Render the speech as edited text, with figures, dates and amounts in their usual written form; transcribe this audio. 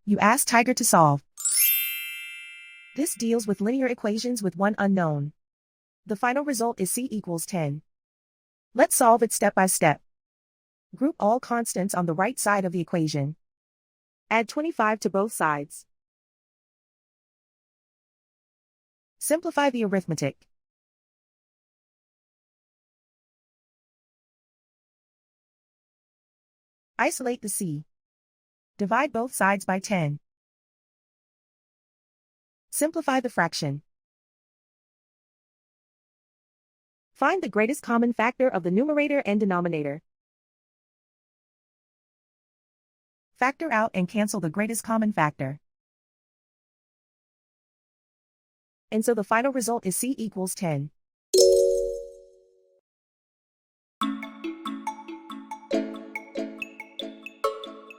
You ask Tiger to solve. This deals with linear equations with one unknown. The final result is c equals 10. Let's solve it step by step. Group all constants on the right side of the equation. Add 25 to both sides. Simplify the arithmetic. Isolate the c. Divide both sides by 10. Simplify the fraction. Find the greatest common factor of the numerator and denominator. Factor out and cancel the greatest common factor. And so the final result is c equals 10.